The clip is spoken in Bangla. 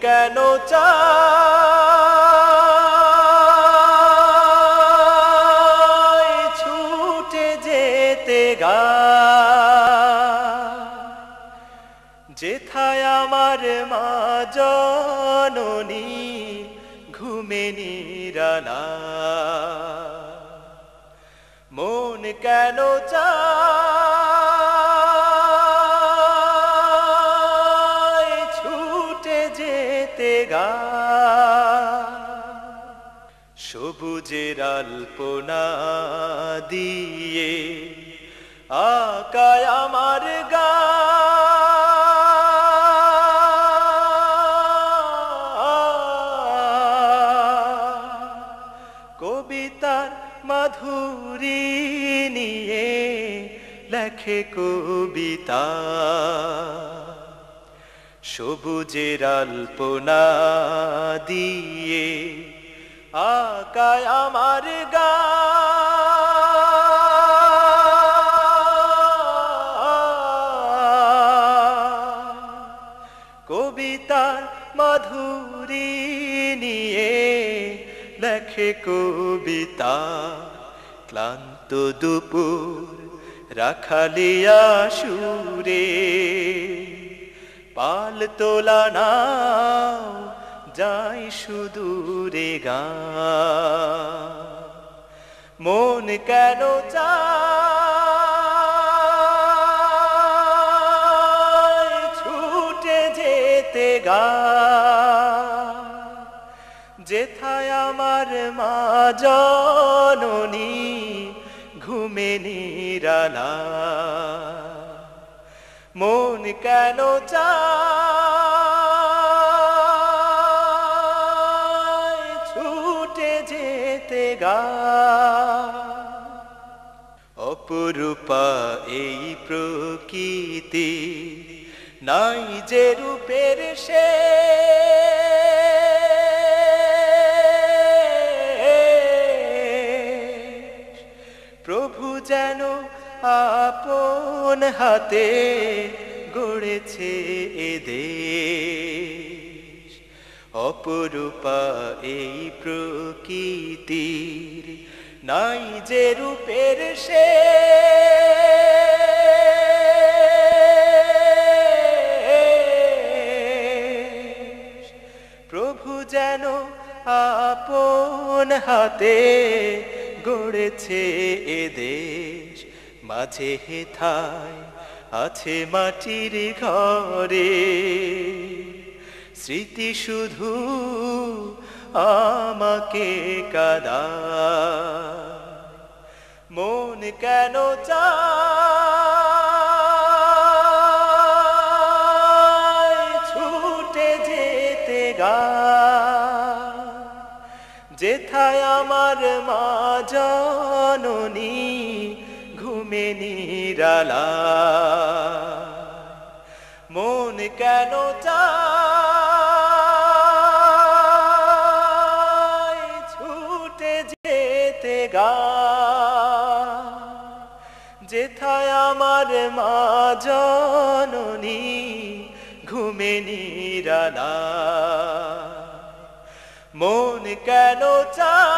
কেন চায় ছুটে যেতে যেথায় আমার মা জননী ঘুমে নিরালা মন কেন চায় ছুটে যেতে সবুজের আলপনা দিয়ে আকায় আমার কবিতার মাধুরী নিয়ে লেখে কবিতা সবুজের আলপনা দিয়ে আকায় আমার কবিতার মাধুরী নিয়ে লেখে কবিতা ক্লান্ত দুপুর রাখালিয়া সুরে পাল তোলা নাও যাই সুদূরে মন কেন চায় ছুটে যেতে যেথায় আমার মা জননী ঘুমে নিরালা মন কেন চায় ছুটে যেতে অপরূপা এই প্রকৃতি নাই যে রূপের প্রভু যেন আপন হাতে গড়েছে এ দেশ অপরূপা এই প্রকৃতির নাই যে রূপের প্রভু যেন আপন হাতে গড়েছে এ দেশ মাঝে হেথায় আছে মাটির ঘরে স্মৃতি শুধু আমাকে কাঁদায় মন কেন চায় ছুটে যেতে যেথায় আমার মা জননী ঘুমে নিরালা মন কেন চায় ছুটে যেতে যেথায় আমার মা জননী ঘুমে নিরালা মন কেন চায়